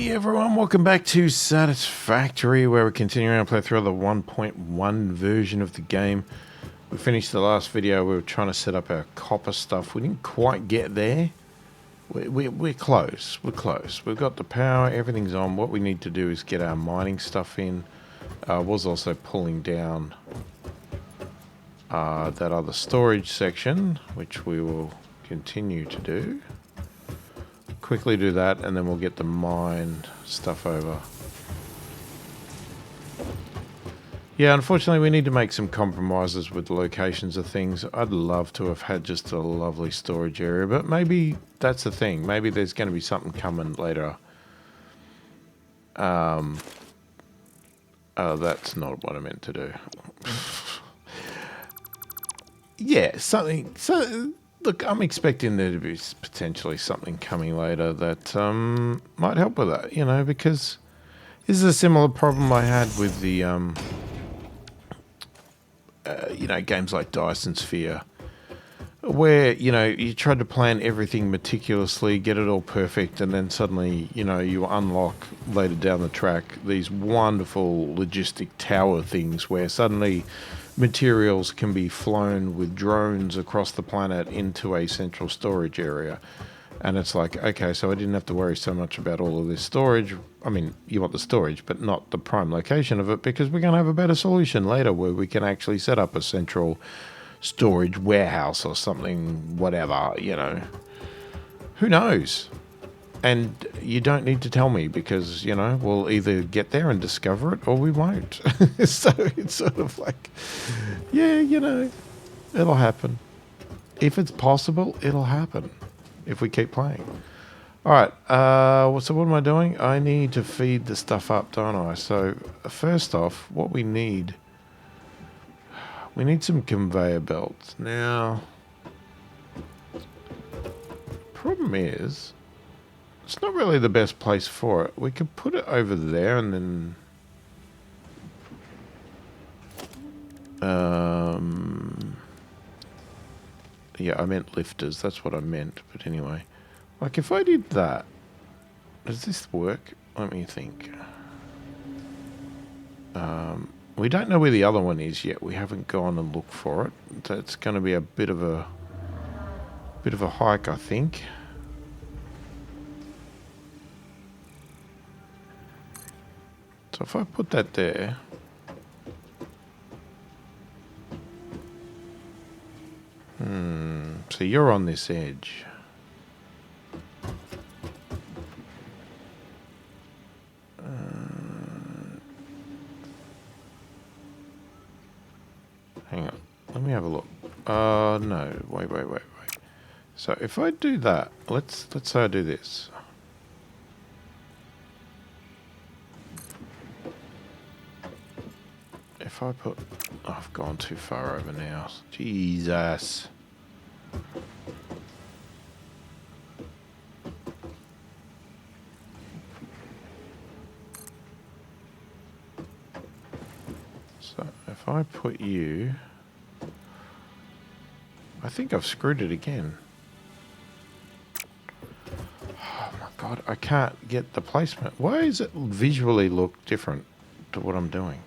Hey everyone, welcome back to Satisfactory, where we're continuing our playthrough of the 1.1 version of the game. We finished the last video. We were trying to set up our copper stuff. We didn't quite get there. We're close. We're close. We've got the power. Everything's on. What we need to do is get our mining stuff in. I was also pulling down that other storage section, which we will continue to do. Quickly do that, and then we'll get the mine stuff over. Yeah, unfortunately we need to make some compromises with the locations of things. I'd love to have had just a lovely storage area, but maybe that's the thing. Maybe there's going to be something coming later. That's not what I meant to do. Yeah, something... Look, I'm expecting there to be potentially something coming later that might help with that, you know, because this is a similar problem I had with the, you know, games like Dyson Sphere, where, you know, you tried to plan everything meticulously, get it all perfect, and then suddenly, you know, you unlock later down the track these wonderful logistic tower things where suddenly materials can be flown with drones across the planet into a central storage area. And it's like, okay, so I didn't have to worry so much about all of this storage. I mean, you want the storage, but not the prime location of it, because we're going to have a better solution later where we can actually set up a central storage warehouse or something, whatever, you know. Who knows? And you don't need to tell me because, you know, we'll either get there and discover it or we won't. So it's sort of like, yeah, you know, it'll happen. If it's possible, it'll happen if we keep playing. All right, so what am I doing? I need to feed the stuff up, don't I? So first off, what we need some conveyor belts. Now, problem is, it's not really the best place for it. We could put it over there and then... yeah, I meant lifters. That's what I meant. But anyway. Like, if I did that... Does this work? Let me think. We don't know where the other one is yet. We haven't gone and looked for it. That's going to be a bit of a hike, I think. So if I put that there, so you're on this edge. Hang on, let me have a look. No, wait. So if I do that, let's say I do this. If I put... Oh, I've gone too far over now. Jesus. So if I put you... I think I've screwed it again. Oh my god, I can't get the placement. Why does it visually look different to what I'm doing?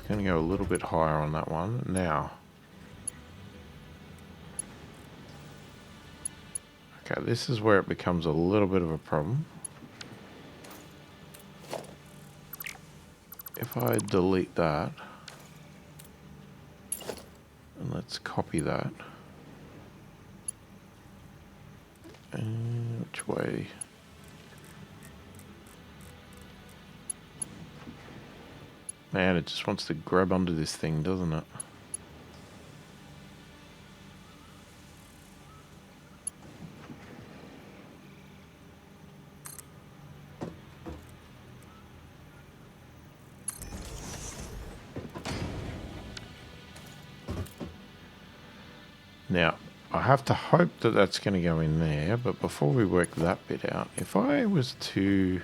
Going to go a little bit higher on that one now. Okay, this is where it becomes a little bit of a problem. If I delete that, and let's copy that. And which way? Man, it just wants to grab onto this thing, doesn't it? Now, I have to hope that that's going to go in there, but before we work that bit out, if I was to...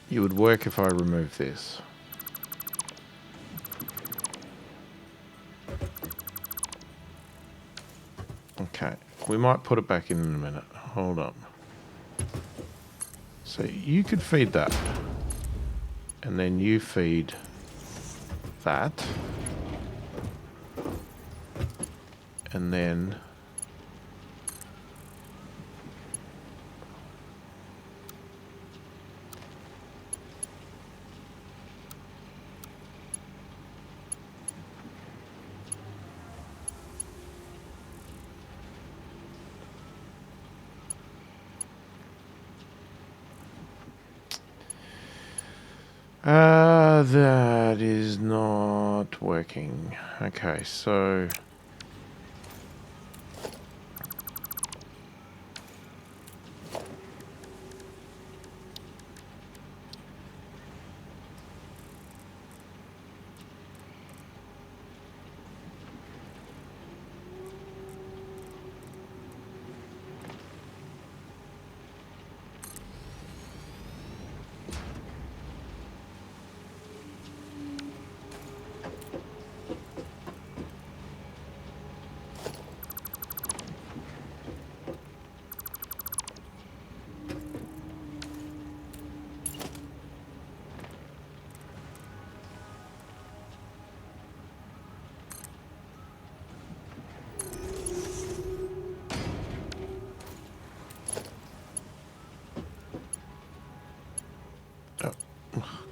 You would work if I remove this. Okay, we might put it back in a minute. Hold on. So you could feed that. And then you feed that. And then... that is not working. Okay, so...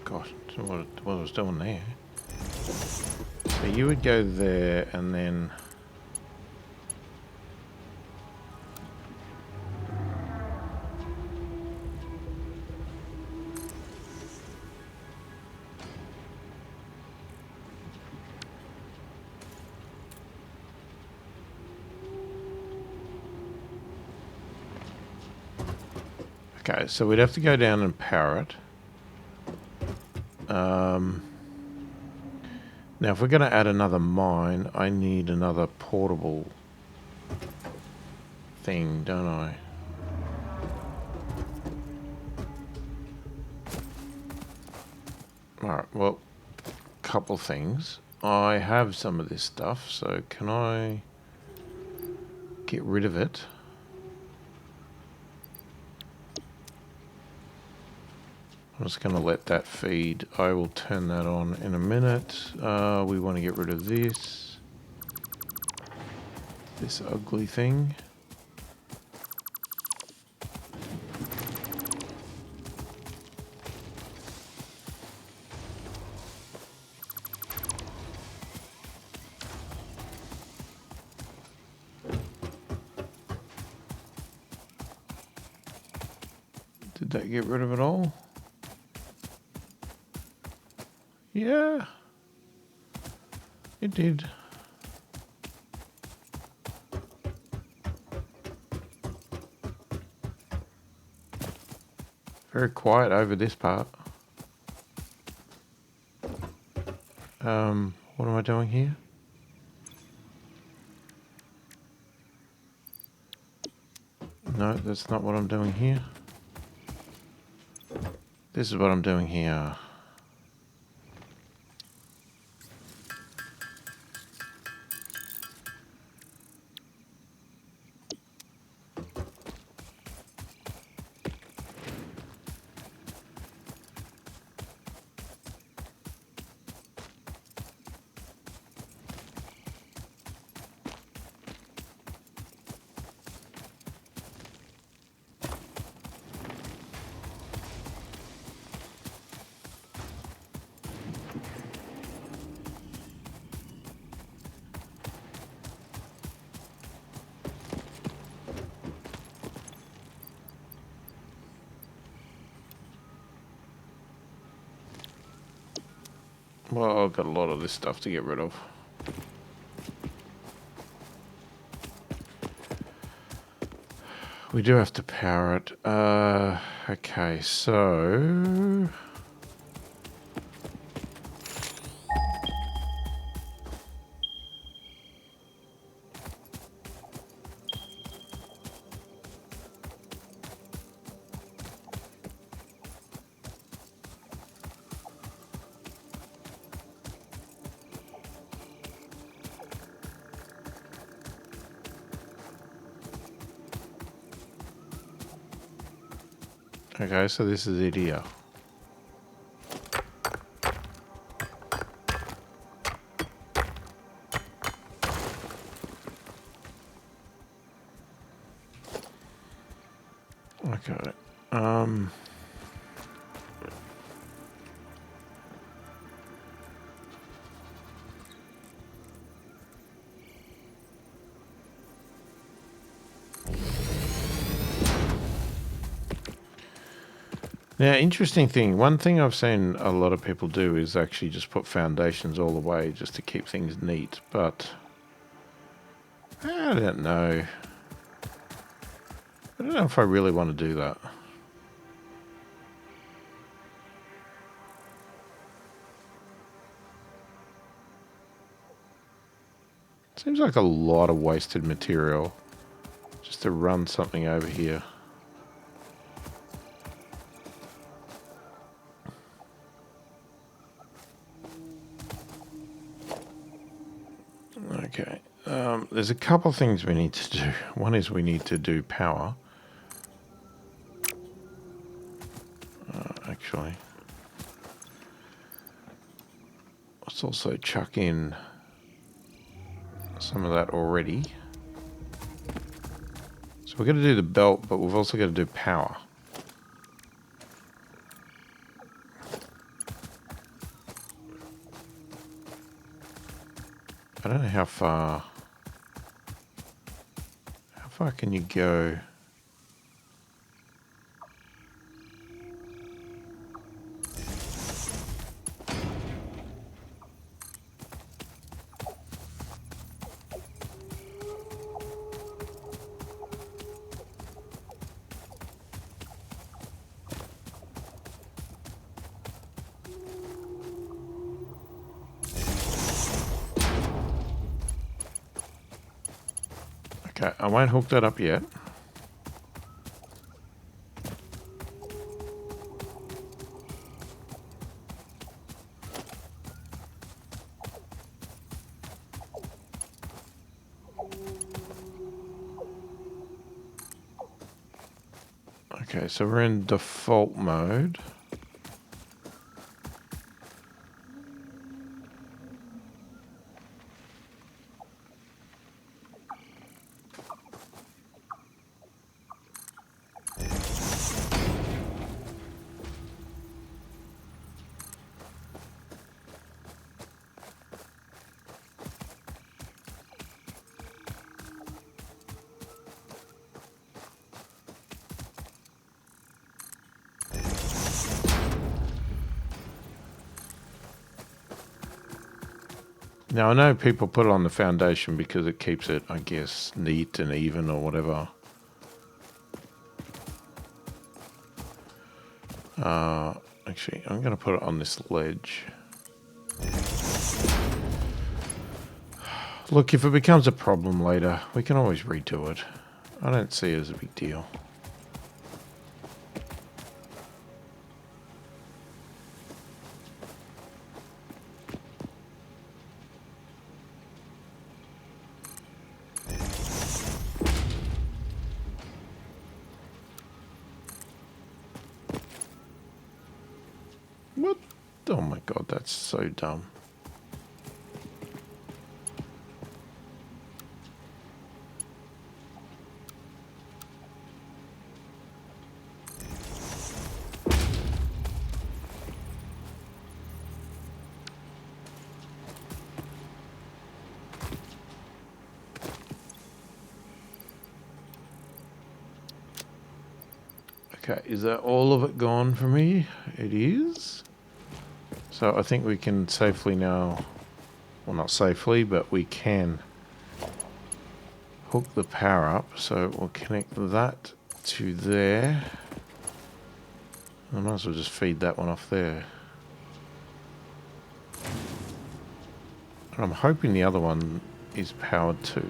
Gosh, what I was doing there. So you would go there and then... Okay, so we'd have to go down and power it. Now, if we're going to add another mine, I need another portable thing, don't I? Alright, well, couple things. I have some of this stuff, so can I get rid of it? I'm just going to let that feed. I will turn that on in a minute. We want to get rid of this ugly thing. Did that get rid of it all? Yeah, it did. Very quiet over this part. What am I doing here? No, that's not what I'm doing here. This is what I'm doing here. Well, I've got a lot of this stuff to get rid of. We do have to power it. Okay, so... Okay, so this is it here. Okay. Now, interesting thing. One thing I've seen a lot of people do is actually just put foundations all the way just to keep things neat. But I don't know. I don't know if I really want to do that. Seems like a lot of wasted material just to run something over here. Okay. There's a couple things we need to do. One is we need to do power. Actually. Let's also chuck in some of that already. So we're going to do the belt, but we've also got to do power. I don't know how far... How far can you go? Okay, I won't hook that up yet. Okay, so we're in default mode. Now, I know people put it on the foundation because it keeps it, I guess, neat and even or whatever. Actually, I'm going to put it on this ledge. Look, if it becomes a problem later, we can always redo it. I don't see it as a big deal. What? Oh my god, that's so dumb. Okay, is that all of it gone for me? It is. So I think we can safely now, well, not safely, but we can hook the power up. So we'll connect that to there. I might as well just feed that one off there. And I'm hoping the other one is powered too.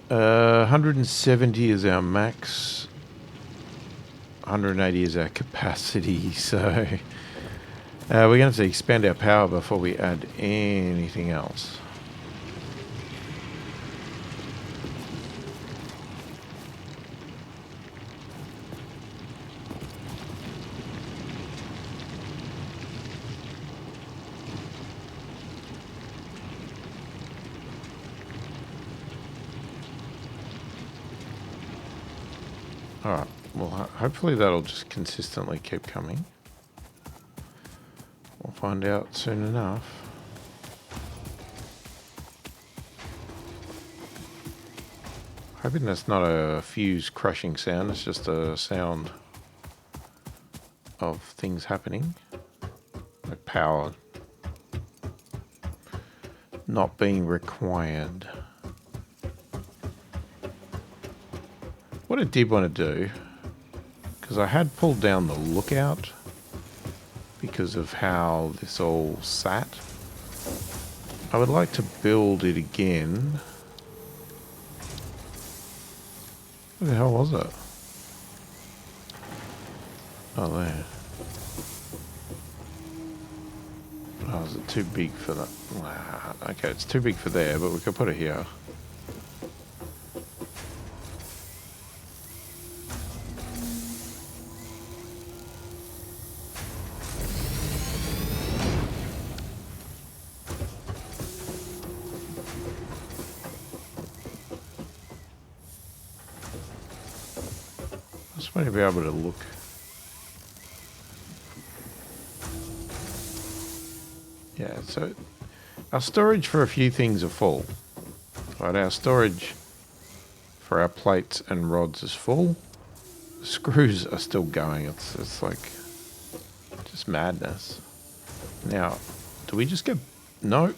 Uh, 170 is our max. 180 is our capacity, so We're going to have to expand our power before we add anything else. Alright, well hopefully that'll just consistently keep coming. We'll find out soon enough. Hoping that's not a fuse crushing sound, it's just a sound of things happening. Like power not being required. What I did want to do, because I had pulled down the lookout because of how this all sat, I would like to build it again. What the hell was it? Oh, there. Oh, is it too big for that? Okay, it's too big for there, but we could put it here. I just want to be able to look. Yeah, so our storage for a few things are full. Right, our storage for our plates and rods is full. The screws are still going. It's like just madness. Now, do we just get... No.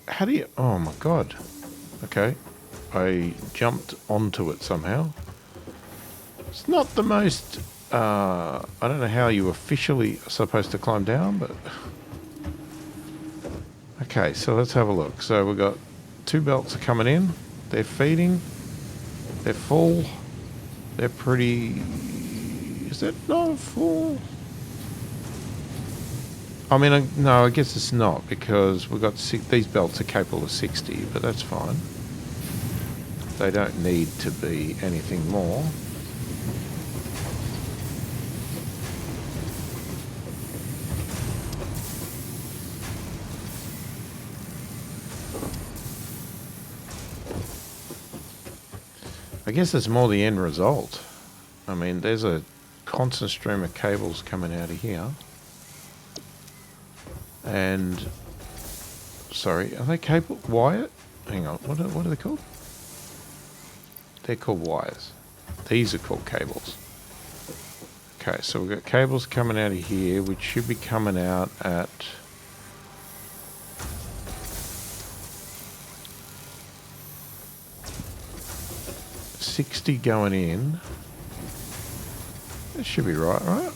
How do you... Oh my god. Okay. I jumped onto it somehow. It's not the most... I don't know how you officially are supposed to climb down, but... Okay, so let's have a look. So we've got 2 belts are coming in. They're feeding. They're full. They're pretty... Is that not full? I mean, no, I guess it's not, because we've got these belts are capable of 60, but that's fine. They don't need to be anything more. I guess it's more the end result. I mean, there's a constant stream of cables coming out of here. And... Sorry, are they cable... Wire? Hang on, what are they called? They're called wires. These are called cables. Okay, so we've got cables coming out of here, which should be coming out at... 60 going in. That should be right?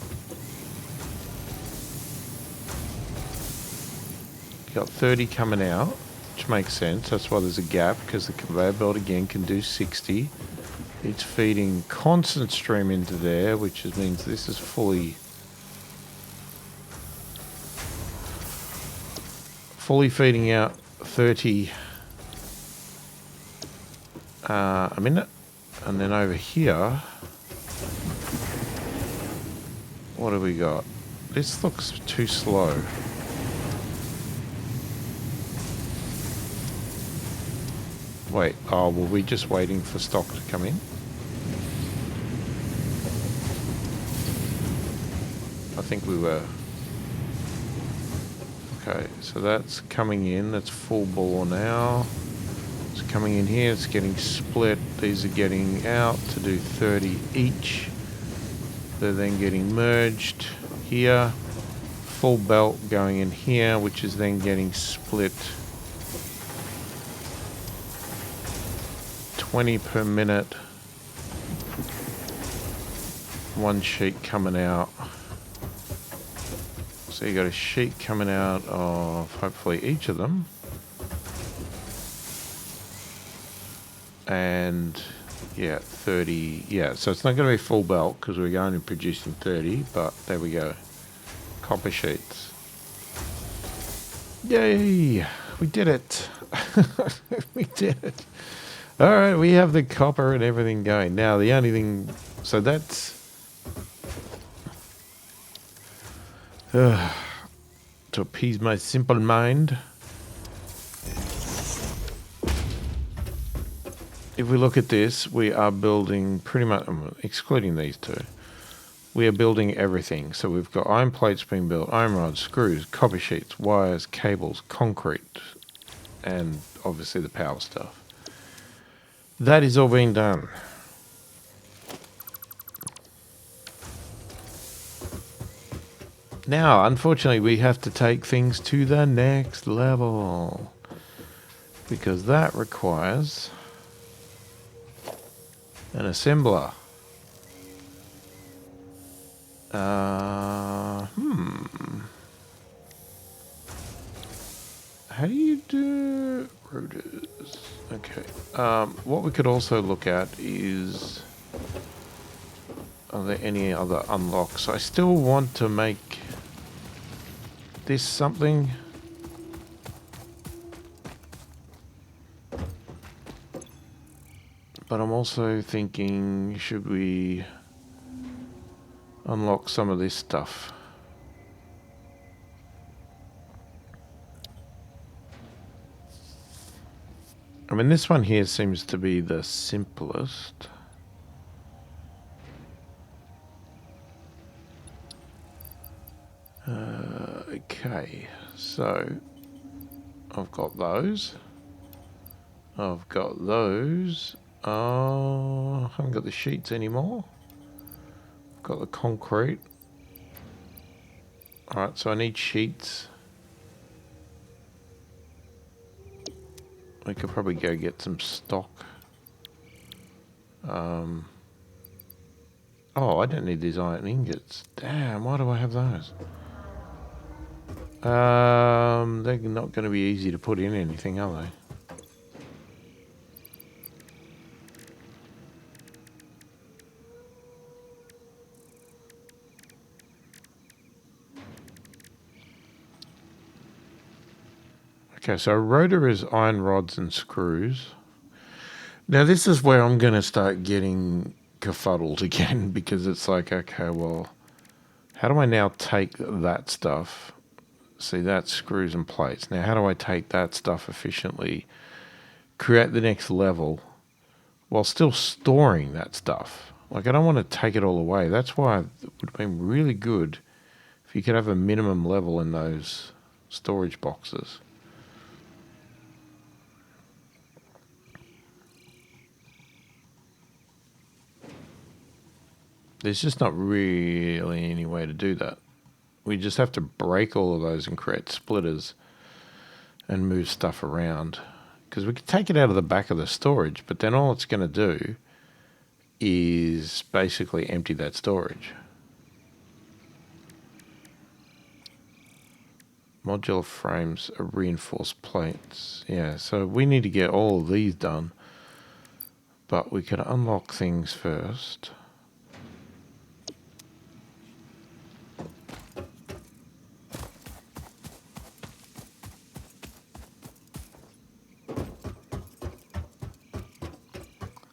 Got 30 coming out, which makes sense. That's why there's a gap, because the conveyor belt again can do 60. It's feeding constant stream into there, which means this is fully feeding out 30 a minute. And then over here, what do we got? This looks too slow. Wait, oh, were we just waiting for stock to come in? I think we were. Okay, so that's coming in, that's full bore now. It's coming in here, it's getting split. These are getting out to do 30 each. They're then getting merged here. Full belt going in here, which is then getting split 20 per minute. One sheet coming out. So you got a sheet coming out of hopefully each of them. And yeah, 30, yeah, so it's not going to be full belt because we're only producing 30, but there we go. Copper sheets. Yay! We did it. We did it. All right, we have the copper and everything going. Now, the only thing... So that's... to appease my simple mind. If we look at this, we are building pretty much... excluding these two. We are building everything. So we've got iron plates being built, iron rods, screws, copper sheets, wires, cables, concrete, and obviously the power stuff. That is all being done. Now, unfortunately, we have to take things to the next level. Because that requires an assembler. How do you do rotors? Okay. What we could also look at is, are there any other unlocks? I still want to make this something. But I'm also thinking, should we unlock some of this stuff? I mean, this one here seems to be the simplest. Okay, so I've got those. I've got those. I haven't got the sheets anymore. I've got the concrete. Alright, so I need sheets. I could probably go get some stock. Oh, I don't need these iron ingots. Damn, why do I have those? They're not going to be easy to put in anything, are they? Okay, so a rotor is iron rods and screws. Now this is where I'm going to start getting kerfuddled again, because it's like, okay, well, how do I now take that stuff? See, that's screws and plates. Now, how do I take that stuff efficiently, create the next level, while still storing that stuff? Like, I don't want to take it all away. That's why it would have been really good if you could have a minimum level in those storage boxes. There's just not really any way to do that. We just have to break all of those and create splitters and move stuff around. Because we could take it out of the back of the storage, but then all it's going to do is basically empty that storage. Modular frames are reinforced plates. Yeah, so we need to get all of these done. But we can unlock things first.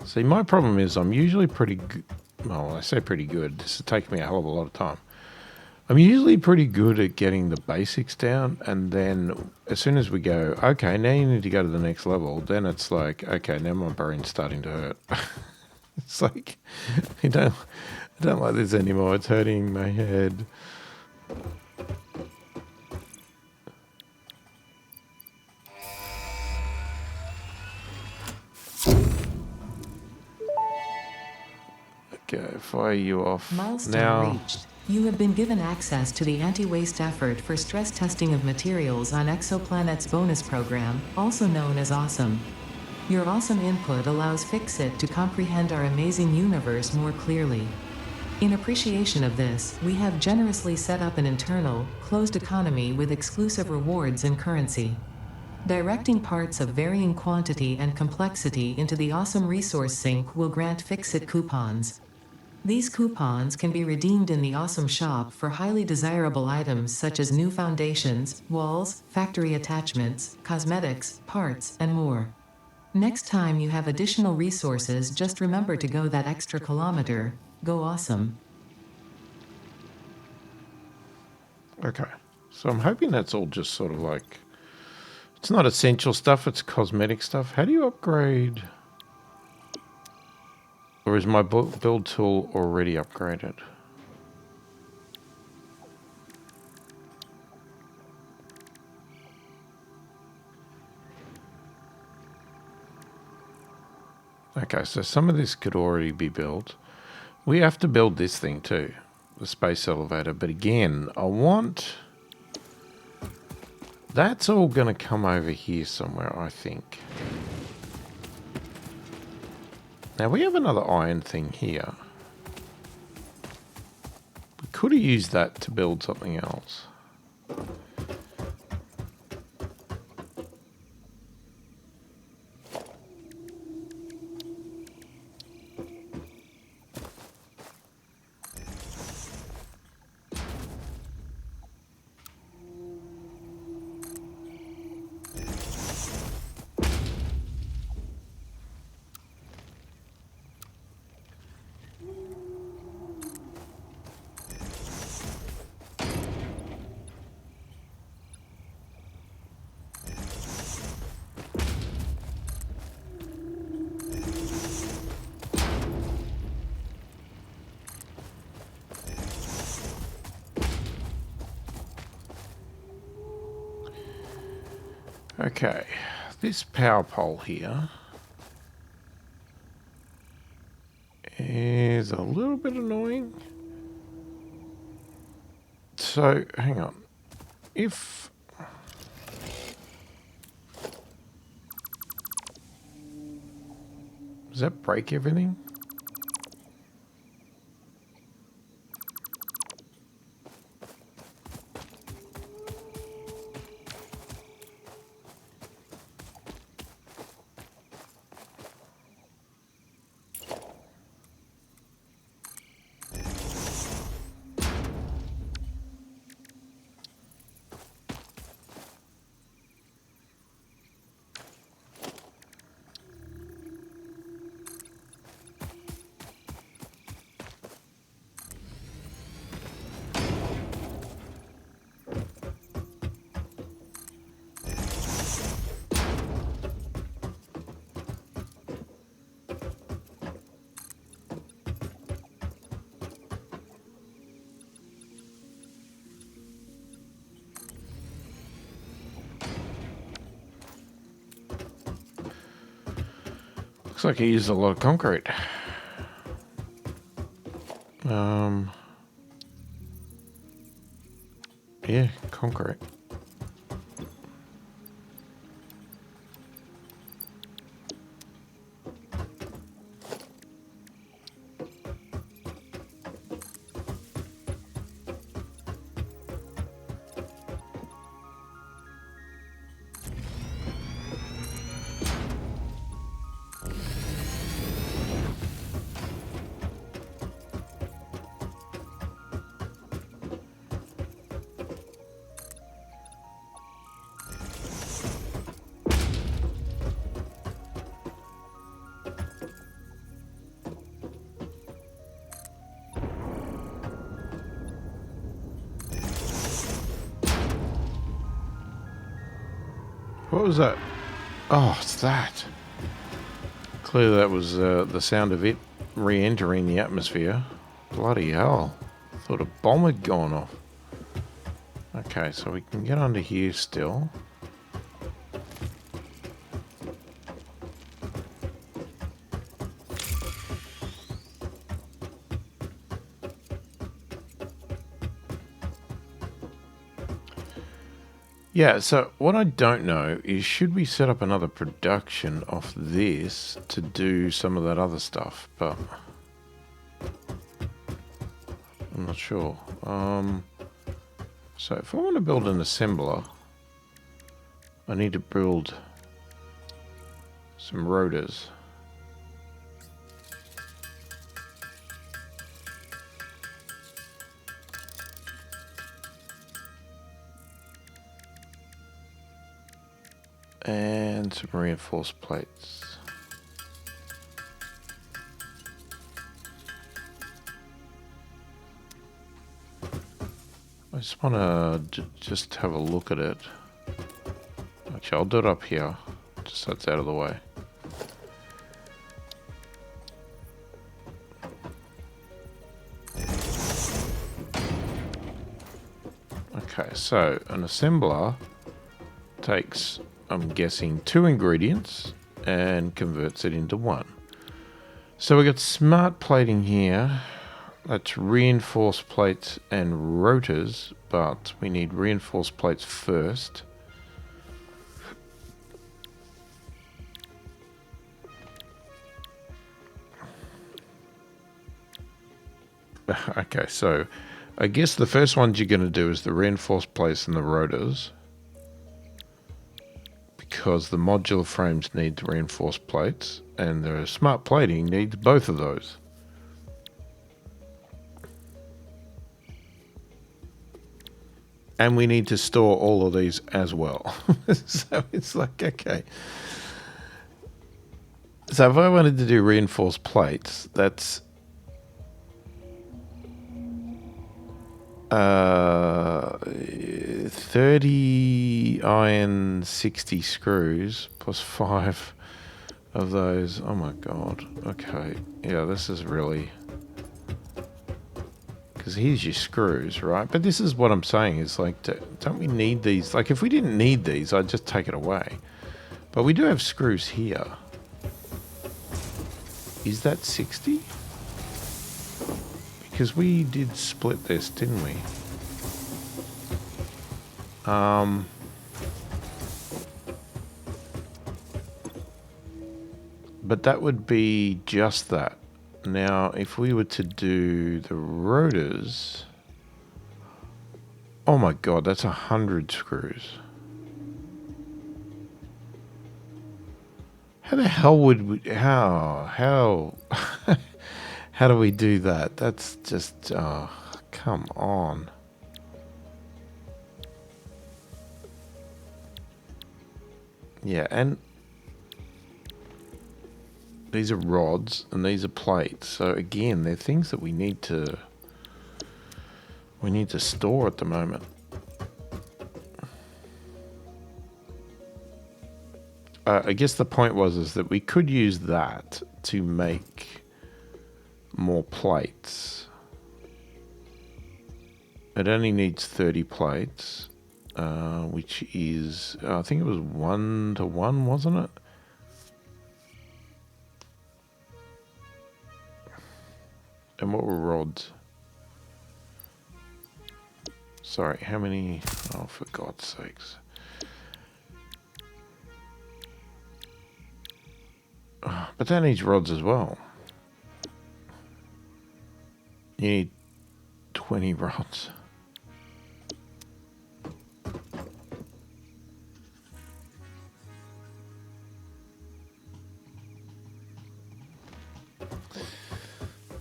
See, my problem is I'm usually pretty good. Well, I say pretty good. This is taking me a hell of a lot of time. I'm usually pretty good at getting the basics down, and then as soon as we go, okay, now you need to go to the next level, then it's like, okay, now my brain's starting to hurt. It's like, I don't like this anymore. It's hurting my head. Okay, fire you off. Milestone now. Reached. You have been given access to the anti-waste effort for stress testing of materials on Exoplanet's bonus program, also known as AWESOME. Your awesome input allows Fixit to comprehend our amazing universe more clearly. In appreciation of this, we have generously set up an internal, closed economy with exclusive rewards and currency. Directing parts of varying quantity and complexity into the awesome resource sink will grant Fixit coupons. These coupons can be redeemed in the Awesome Shop for highly desirable items such as new foundations, walls, factory attachments, cosmetics, parts, and more. Next time you have additional resources, just remember to go that extra kilometer. Go awesome. Okay. So I'm hoping that's all just sort of like... It's not essential stuff, it's cosmetic stuff. How do you upgrade? Or is my build tool already upgraded? Okay, so some of this could already be built. We have to build this thing too, the space elevator. But again, I want... That's all going to come over here somewhere, I think. Now, we have another iron thing here. We could have used that to build something else. Okay, this power pole here is a little bit annoying. So, hang on. If... Does that break everything? Looks like I used a lot of concrete. Yeah, concrete. What was that? Oh, it's that. Clearly that was the sound of it re-entering the atmosphere. Bloody hell. Thought a bomb had gone off. Okay, so we can get under here still. Yeah, so what I don't know is should we set up another production of this to do some of that other stuff, but I'm not sure. So if I want to build an assembler, I need to build some rotors. And some reinforced plates. I just want to just have a look at it. Actually, I'll do it up here, just so it's out of the way. Okay, so an assembler takes, I'm guessing, 2 ingredients and converts it into 1. So we got smart plating here. That's reinforced plates and rotors, but we need reinforced plates first. Okay, so I guess the first ones you're going to do is the reinforced plates and the rotors, because the modular frames need the reinforced plates and the smart plating needs both of those. And we need to store all of these as well. So it's like, okay. So if I wanted to do reinforced plates, that's 30 iron, 60 screws, plus 5 of those. Oh my god. Okay. Yeah, this is really... Because here's your screws, right? But this is what I'm saying, is like, don't we need these? Like, if we didn't need these, I'd just take it away. But we do have screws here. Is that 60? Because we did split this, didn't we? But that would be just that. Now, if we were to do the rotors... Oh my god, that's 100 screws. How the hell would we... How... How do we do that? That's just... Oh, come on. Yeah, and... These are rods and these are plates. So again, they're things that we need to store at the moment. I guess the point is that we could use that to make more plates. It only needs 30 plates, which is, I think it was 1 to 1, wasn't it? And what were rods? Sorry, how many? Oh, for God's sakes. Oh, but that needs rods as well. You need 20 rods.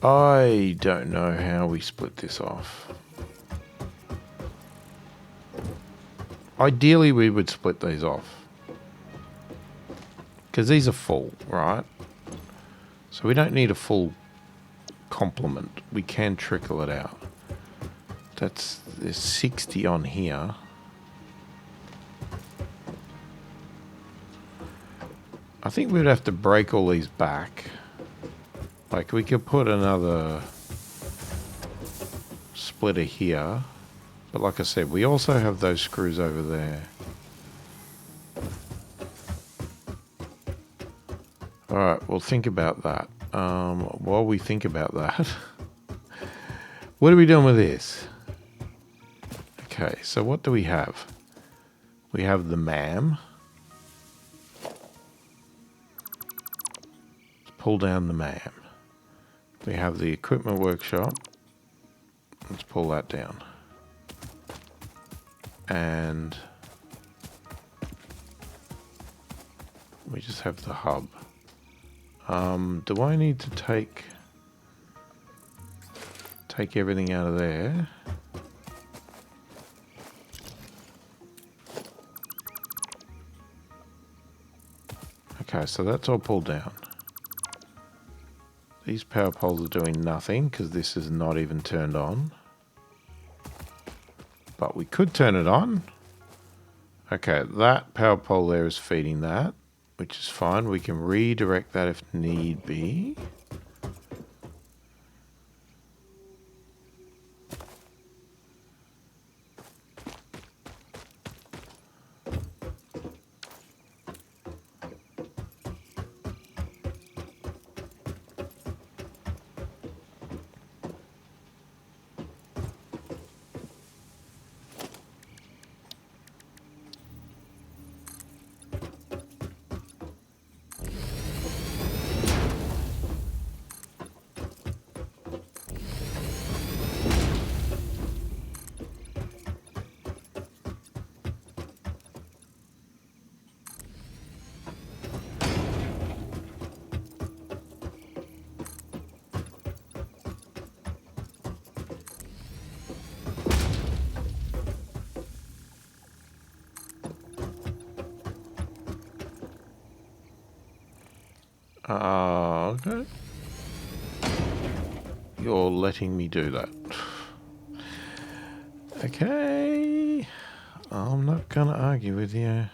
I don't know how we split this off. Ideally, we would split these off. Because these are full, right? So we don't need a full complement. We can trickle it out. There's 60 on here. I think we'd have to break all these back. Like, we could put another splitter here. But like I said, we also have those screws over there. Alright, well, think about that. While we think about that, what are we doing with this? Okay, so what do we have? We have the MAM. Let's pull down the MAM. We have the equipment workshop. Let's pull that down. And we just have the hub. Do I need to take everything out of there? Okay, so that's all pulled down. These power poles are doing nothing because this is not even turned on. But we could turn it on. Okay, that power pole there is feeding that, which is fine. We can redirect that if need be. Okay. You're letting me do that. Okay. I'm not gonna argue with you.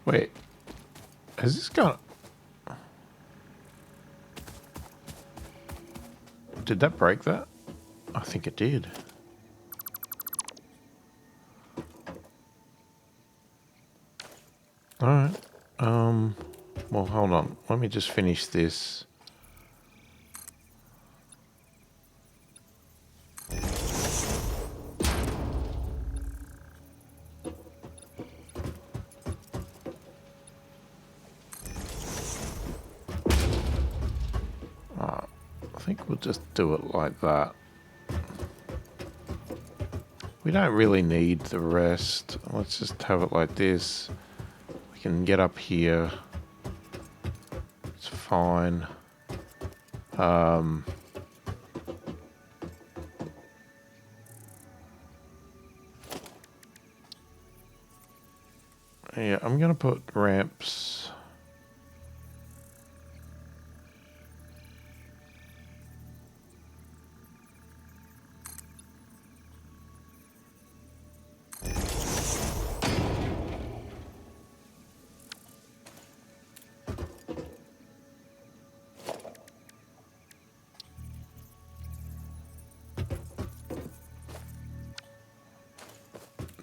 Wait. Has this gone... Did that break that? I think it did. Alright. Well, hold on. Let me just finish this. I think we'll just do it like that. We don't really need the rest. Let's just have it like this. We can get up here. It's fine. Yeah, I'm gonna put ramps.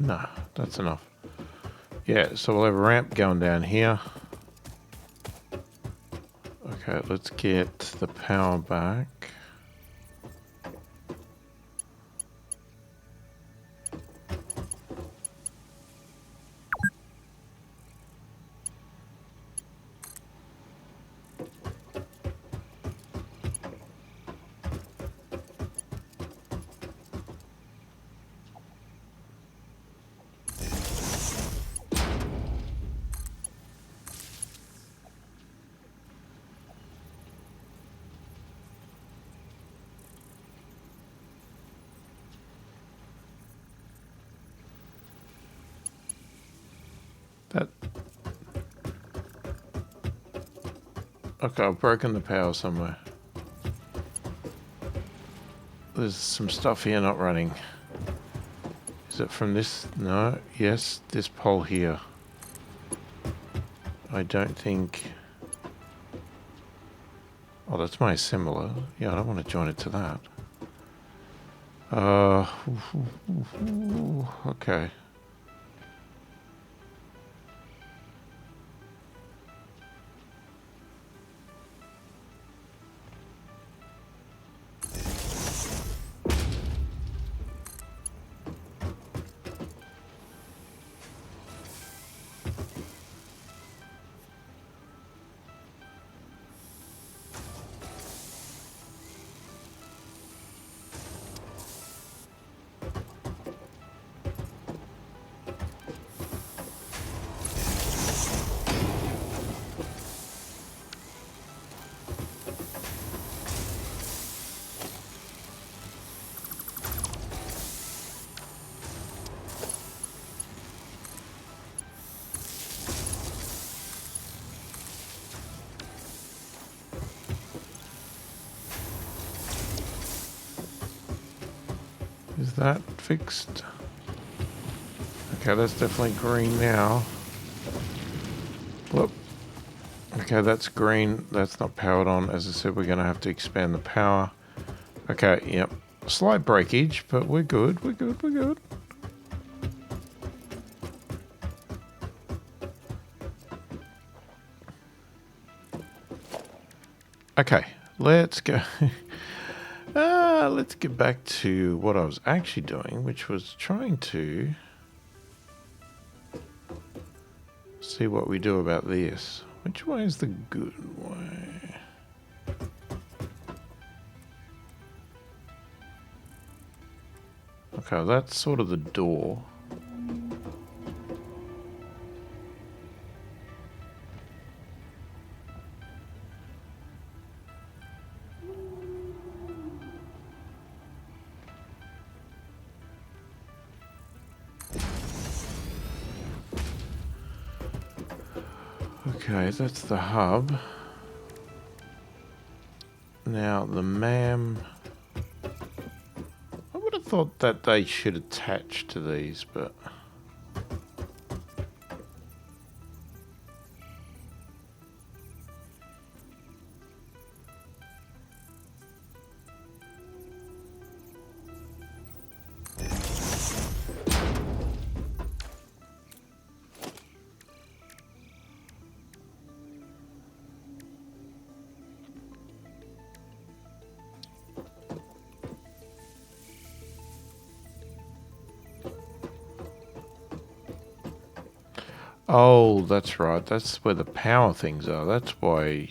No, that's enough. Yeah, so we'll have a ramp going down here. Okay, let's get the power back. That... Okay, I've broken the power somewhere. There's some stuff here not running. Is it from this? No. Yes, this pole here. I don't think... Oh, that's my assembler. Yeah, I don't want to join it to that. Okay. Is that fixed? Okay, that's definitely green now. Whoop. Okay, that's green. That's not powered on. As I said, we're going to have to expand the power. Okay, yep. Slight breakage, but we're good. We're good. We're good. Okay, let's go. Let's get back to what I was actually doing, which was trying to see what we do about this. Which way is the good way? Okay, that's sort of the door. Okay, that's the hub. Now, the MAM... I would have thought that they should attach to these, but... Oh, that's right. That's where the power things are. That's why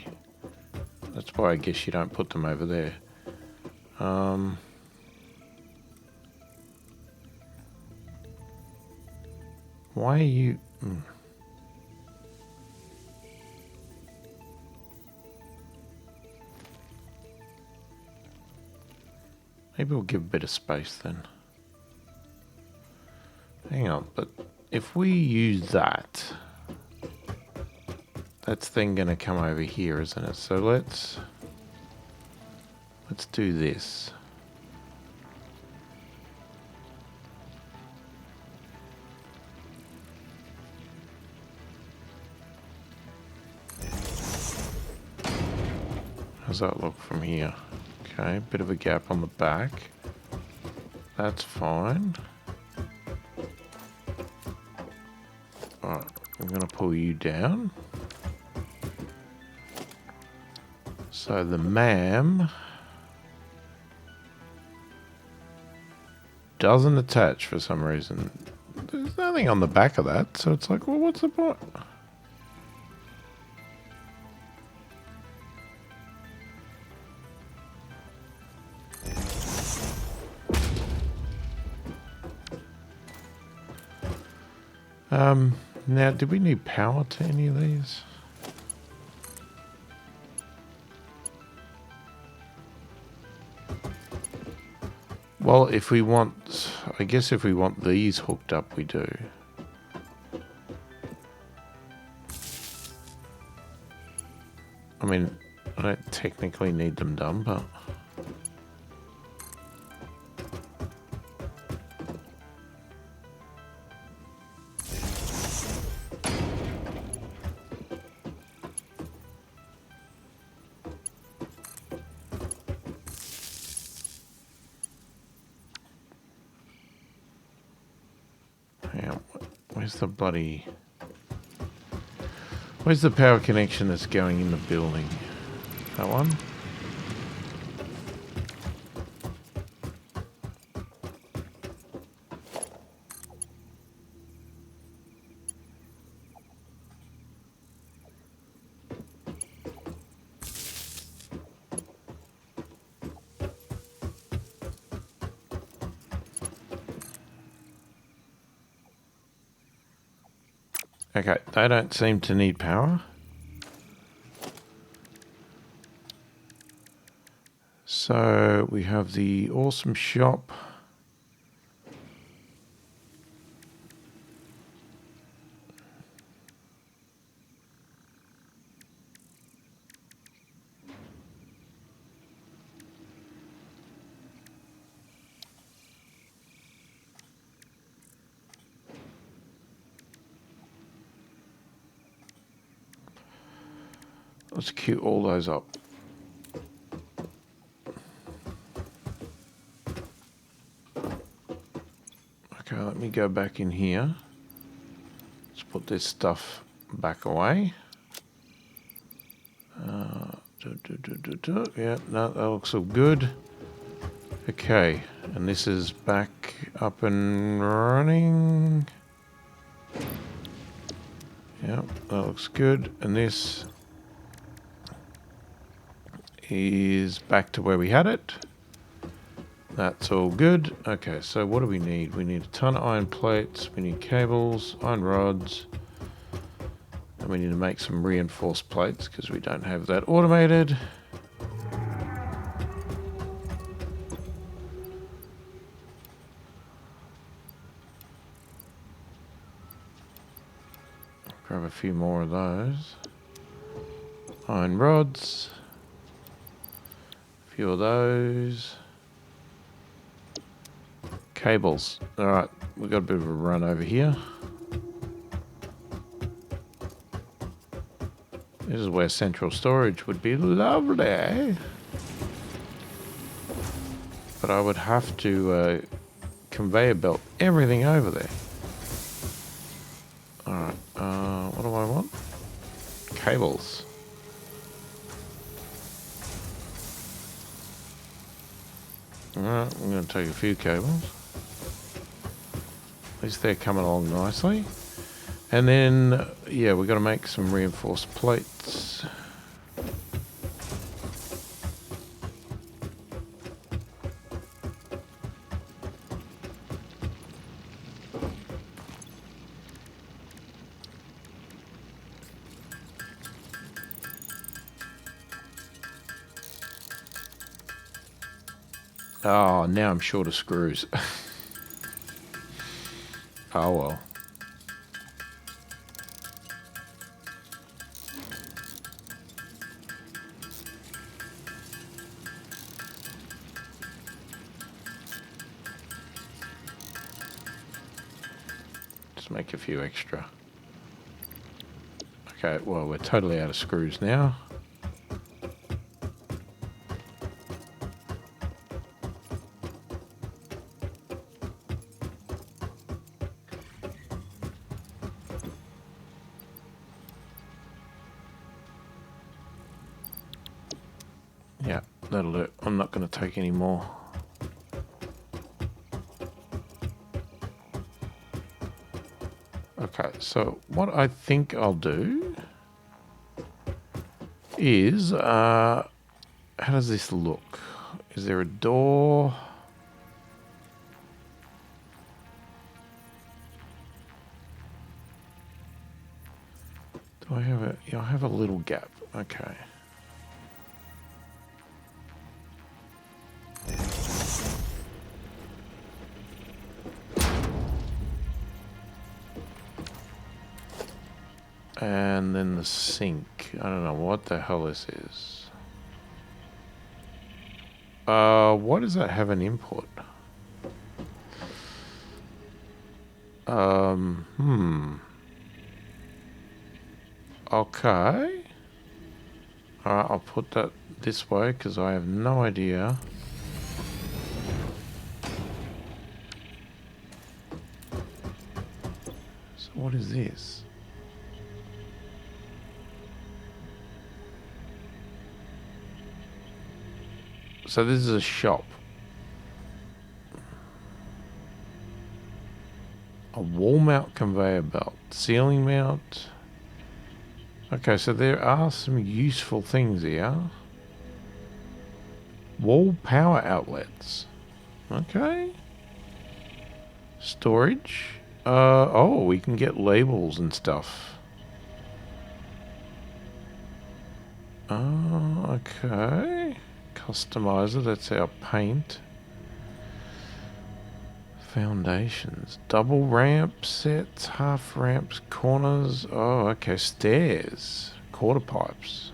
I guess you don't put them over there. Why are you... Maybe we'll give a bit of space then. Hang on, but if we use that, that's then going to come over here, isn't it? So let's do this. How's that look from here? Okay, bit of a gap on the back. That's fine. Alright, I'm going to pull you down. So the MAM doesn't attach for some reason. There's nothing on the back of that, so it's like, well, what's the point? Now, do we need power to any of these? Well, if we want, I guess if we want these hooked up, we do. I mean, I don't technically need them done, but... Where's the bloody... Where's the power connection that's going in the building? That one? Okay, they don't seem to need power. So we have the awesome shop. Let's queue all those up. Okay, let me go back in here. Let's put this stuff back away. Yeah, no, that looks all good. Okay, and this is back up and running. Yep, that looks good. And this is back to where we had it. That's all good. Okay, so what do we need? We need a ton of iron plates, we need cables, iron rods, and we need to make some reinforced plates because we don't have that automated. Grab a few more of those. Iron rods. A few of those. Cables. Alright, we've got a bit of a run over here. This is where central storage would be lovely. But I would have to conveyor belt everything over there. Alright, what do I want? Cables. Alright, I'm going to take a few cables. At least they're coming along nicely. And then, yeah, we've got to make some reinforced plates. Oh, now I'm short of screws. Oh well. Just make a few extra. Okay, well, we're totally out of screws now. Yeah, that'll do. I'm not going to take any more. Okay, so what I think I'll do is, how does this look? Is there a door? Do I have a, yeah, I have a little gap. Okay. And then the sink. I don't know what the hell this is. Why does that have an input? Okay. Alright, I'll put that this way because I have no idea. So what is this? So this is a shop. A wall mount conveyor belt. Ceiling mount. Okay, so there are some useful things here. Wall power outlets. Okay. Storage. Oh, we can get labels and stuff. Oh, okay. Customizer, that's our paint. Foundations. Double ramp sets, half ramps, corners. Oh, okay. Stairs. Quarter pipes.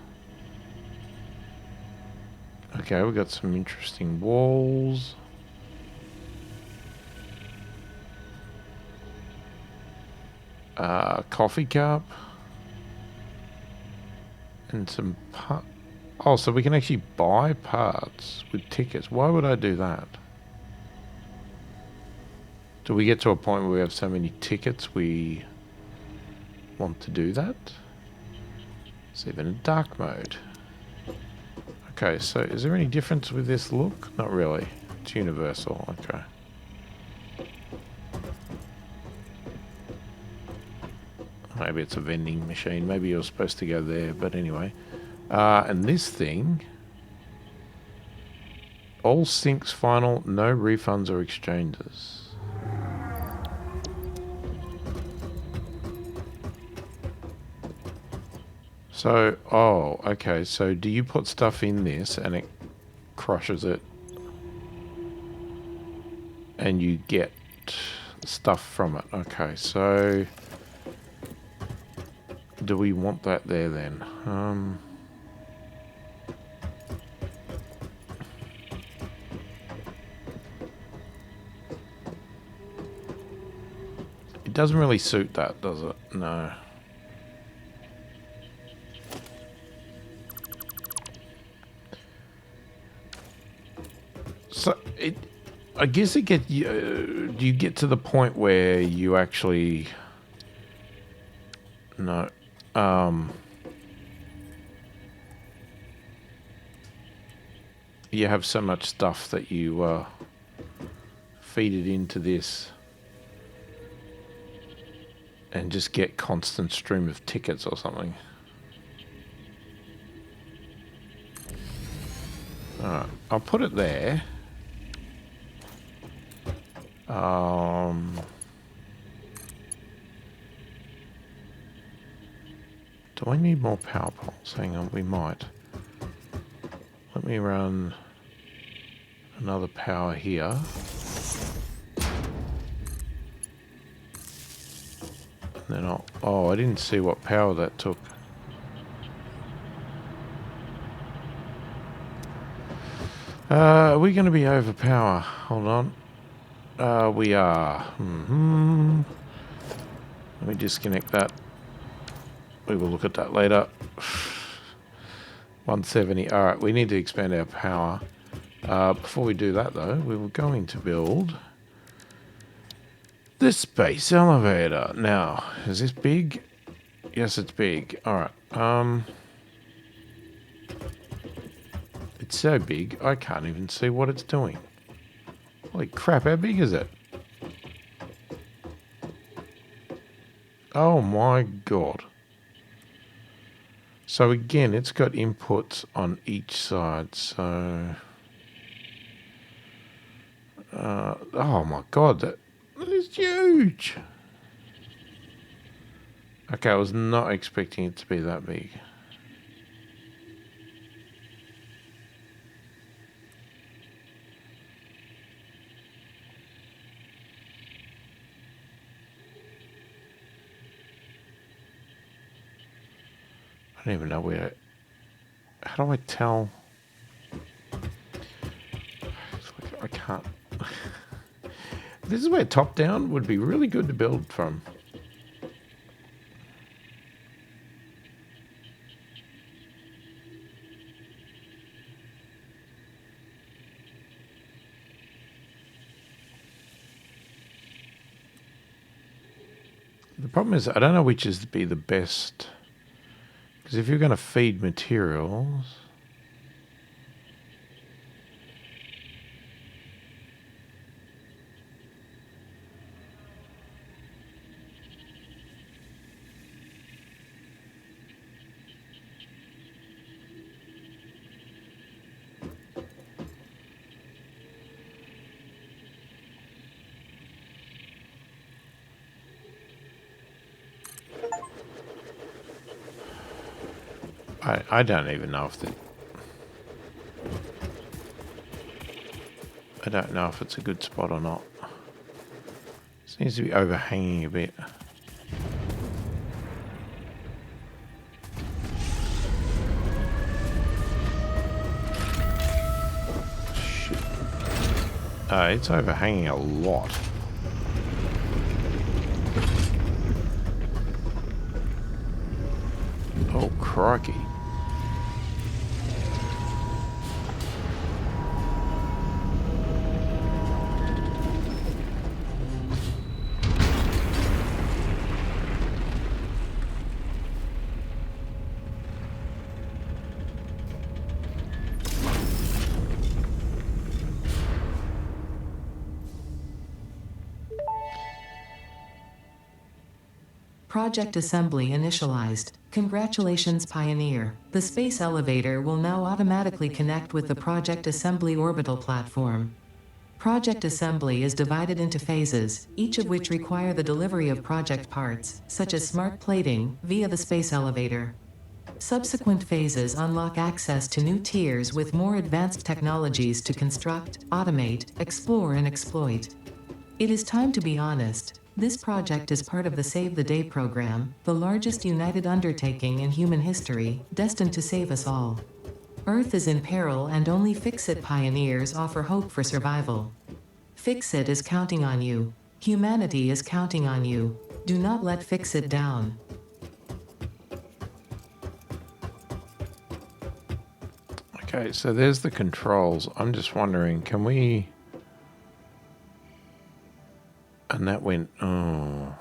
Okay, we've got some interesting walls. Coffee cup. And some parts. Oh, so we can actually buy parts with tickets. Why would I do that? Do we get to a point where we have so many tickets we want to do that? It's even in dark mode. Okay, so is there any difference with this look? Not really. It's universal. Okay. Maybe it's a vending machine. Maybe you're supposed to go there, but anyway. And this thing... All sinks final, no refunds or exchanges. So, oh, okay. So do you put stuff in this and it crushes it? And you get stuff from it. Okay, so... Do we want that there then? It doesn't really suit that, does it? No. So it, I guess it get you. Do you get to the point where you actually? No. You have so much stuff that you feed it into this. And just get constant stream of tickets or something. Alright, I'll put it there. Do I need more power poles? Hang on, we might. Let me run another power here. Then I'll, oh, I didn't see what power that took. Are we going to be over power? Hold on. We are. Let me disconnect that. We will look at that later. 170. Alright, we need to expand our power. Before we do that, though, we were going to build... this space elevator. Now, is this big? Yes, it's big. Alright. It's so big, I can't even see what it's doing. Holy crap, how big is it? Oh my god. So again, it's got inputs on each side, so... oh my god, that is huge! Okay, I was not expecting it to be that big. I don't even know where... How do I tell? I can't... This is where top-down would be really good to build from. The problem is, I don't know which is to be the best... Because if you're going to feed materials... I don't even know if the... I don't know if it's a good spot or not. Seems to be overhanging a bit. Shit. It's overhanging a lot. Oh, crikey. Project assembly initialized. Congratulations, Pioneer. The space elevator will now automatically connect with the Project Assembly orbital platform. Project assembly is divided into phases, each of which require the delivery of project parts, such as smart plating, via the space elevator. Subsequent phases unlock access to new tiers with more advanced technologies to construct, automate, explore, and exploit. It is time to be honest. This project is part of the Save the Day program, the largest united undertaking in human history, destined to save us all. Earth is in peril and only Fix-It pioneers offer hope for survival. Fix-It is counting on you. Humanity is counting on you. Do not let Fix-It down. Okay, so there's the controls. I'm just wondering, can we... And that went... Oh.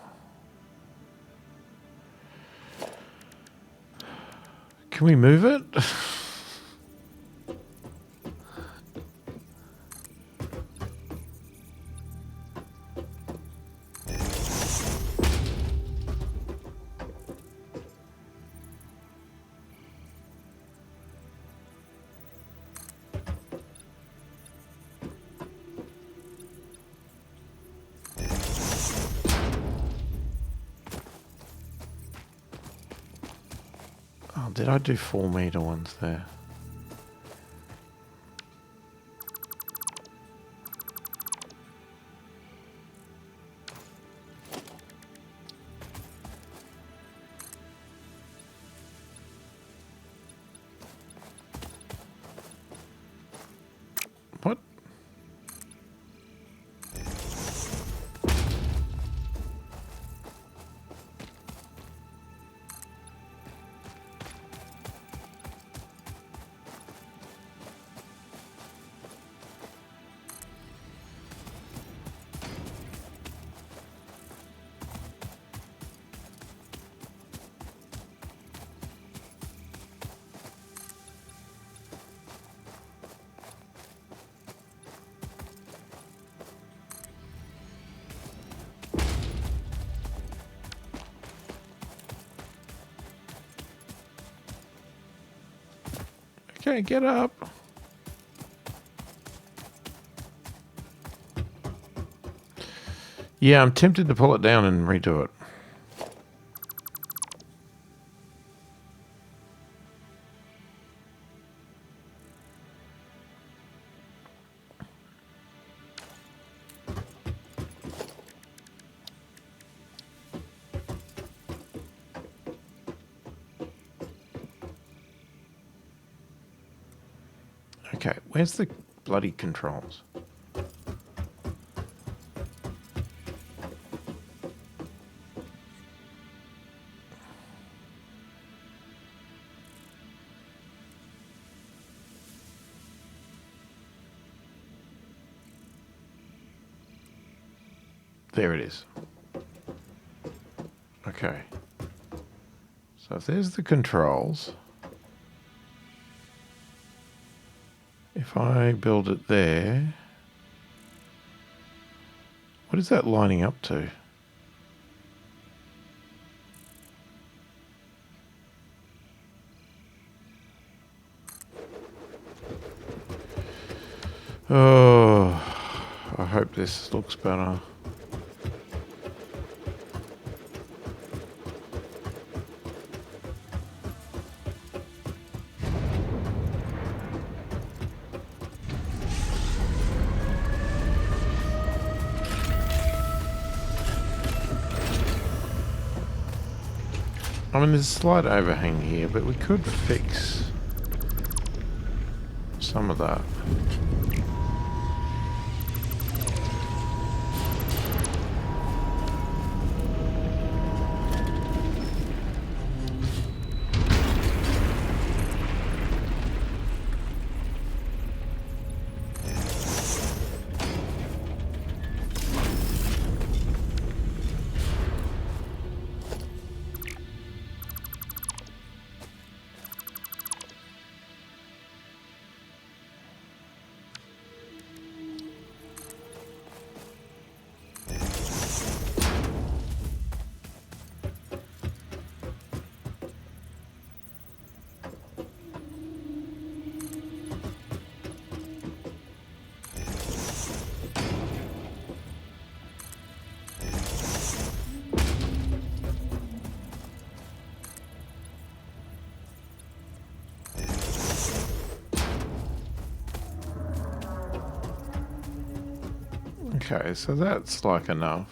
Can we move it? Oh, did I do 4-meter ones there? What? Okay, get up. Yeah, I'm tempted to pull it down and redo it. Okay, where's the bloody controls? There it is. Okay. So if there's the controls, if I build it there, what is that lining up to? Oh, I hope this looks better. I mean, there's a slight overhang here, but we could fix some of that. Okay, so that's like enough.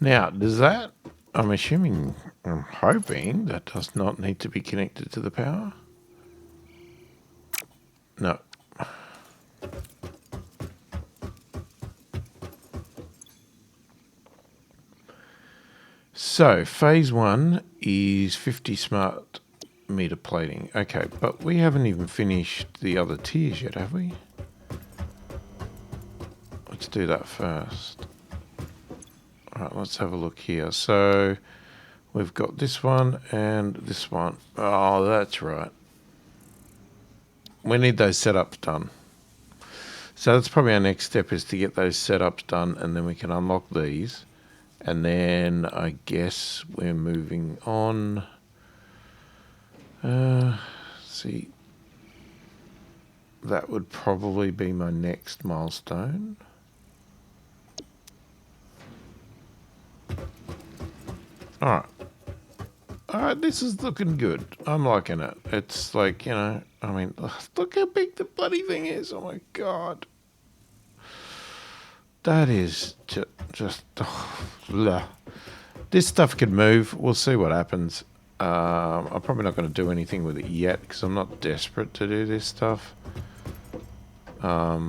Now, does that, I'm assuming, I'm hoping that does not need to be connected to the power? No. So, phase 1 is 50 smart meter plating. Okay, but we haven't even finished the other tiers yet, have we? Let's do that first. Alright, let's have a look here. So, we've got this one and this one. Oh, that's right. We need those setups done. So that's probably our next step, is to get those setups done, and then we can unlock these. And then I guess we're moving on. See, that would probably be my next milestone. Alright. Alright, this is looking good. I'm liking it. It's like, you know, I mean, look how big the bloody thing is. Oh my god. That is just blah. This stuff could move. We'll see what happens. I'm probably not going to do anything with it yet because I'm not desperate to do this stuff. I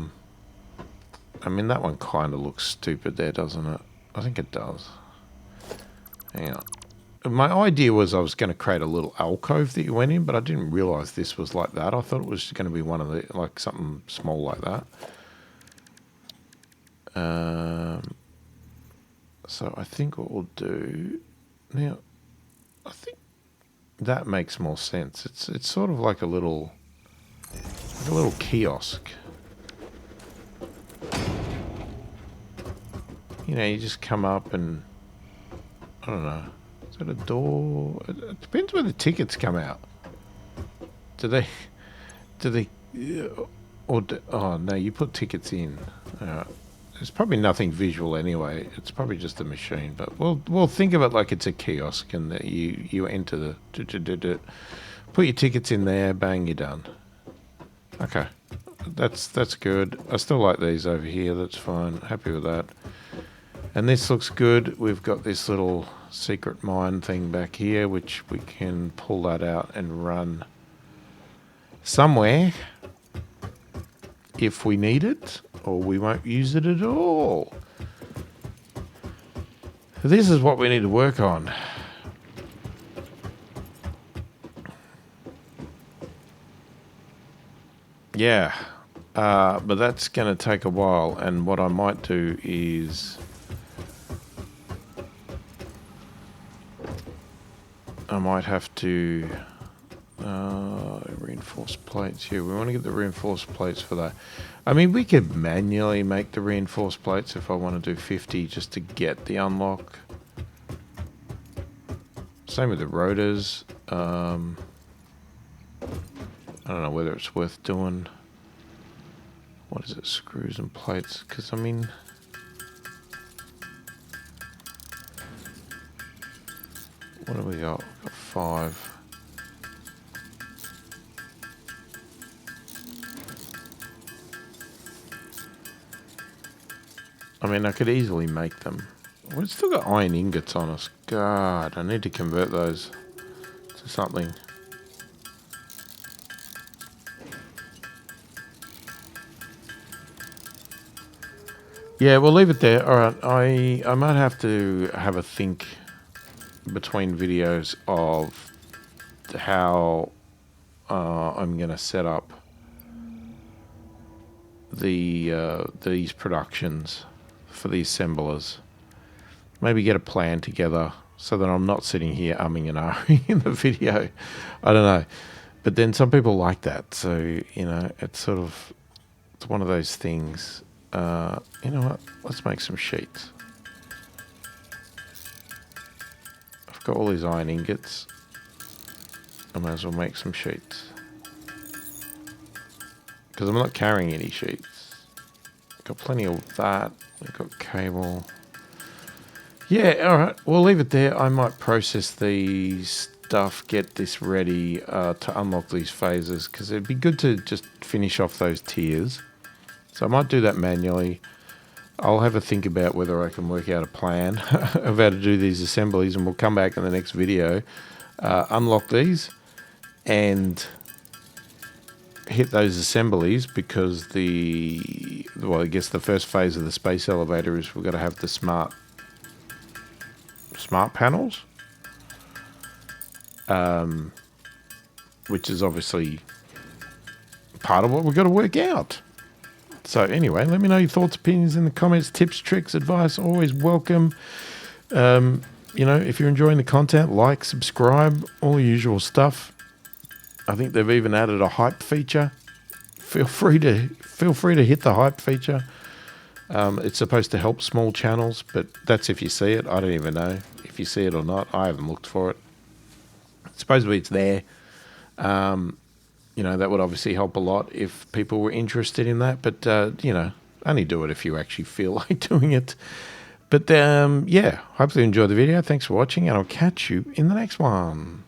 mean, that one kind of looks stupid there, doesn't it? I think it does. Hang on. My idea was I was going to create a little alcove that you went in, but I didn't realise this was like that. I thought it was going to be one of the, like something small like that. So I think what we'll do now, I think that makes more sense. It's sort of like a little kiosk. You know, you just come up and I don't know. Is that a door? It depends where the tickets come out. Do they? Oh no, you put tickets in. There's probably nothing visual anyway. It's probably just a machine, but we'll think of it like it's a kiosk, and that you enter the put your tickets in there, bang, you're done. Okay, that's good. I still like these over here. That's fine. Happy with that. And this looks good. We've got this little secret mine thing back here, which we can pull that out and run somewhere if we need it, or we won't use it at all. This is what we need to work on. Yeah, but that's going to take a while, and what I might do is I might have to reinforced plates here. We want to get the reinforced plates for that. I mean, we could manually make the reinforced plates if I want to do 50 just to get the unlock. Same with the rotors. I don't know whether it's worth doing. What is it? Screws and plates? Because, I mean, what do we got? We've got 5. I mean, I could easily make them. We've still got iron ingots on us. God, I need to convert those to something. Yeah, we'll leave it there. Alright, I might have to have a think between videos of how I'm going to set up these productions for the assemblers. Maybe get a plan together so that I'm not sitting here umming and ahhing in the video. I don't know. But then some people like that. So, you know, it's one of those things. You know what? Let's make some sheets. I've got all these iron ingots. I might as well make some sheets. Because I'm not carrying any sheets. Got plenty of that. We've got cable. Yeah, alright. We'll leave it there. I might process these stuff, get this ready to unlock these phases. Because it'd be good to just finish off those tiers. So I might do that manually. I'll have a think about whether I can work out a plan of how to do these assemblies. And we'll come back in the next video. Unlock these. And hit those assemblies, because I guess the first phase of the space elevator is we've got to have the smart panels, which is obviously part of what we've got to work out. So anyway, let me know your thoughts, opinions in the comments. Tips, tricks, advice, always welcome. You know, if you're enjoying the content, like, subscribe, all the usual stuff. I think they've even added a hype feature. Feel free to hit the hype feature. It's supposed to help small channels, but that's if you see it. I don't even know if you see it or not. I haven't looked for it. Supposedly it's there. You know, that would obviously help a lot if people were interested in that. But, you know, only do it if you actually feel like doing it. But, yeah, hopefully you enjoyed the video. Thanks for watching, and I'll catch you in the next one.